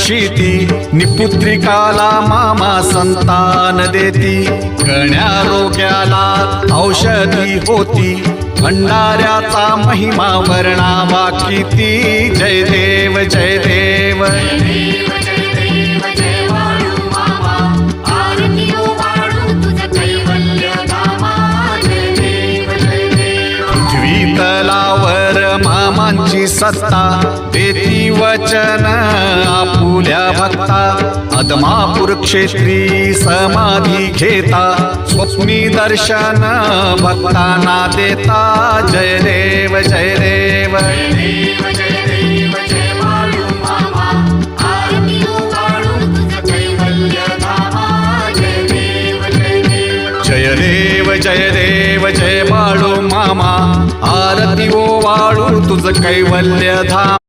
रक्षिती निपुत्रिकाला मामा संतान देती गण्या रोग्याला औषधी होती भंडाऱ्याचा महिमा वर्णावा किती जय देव जय देव तलावर मामांची सत्ता देती वचन आपुल्या भक्ता अदमापूर क्षेत्री समाधी घेता स्वप्नी दर्शन भक्तांना देता जय देव जय देव जय देव जय देव जय बाळू मामा आरती ओवाळू तुझ कैवल्य धाम।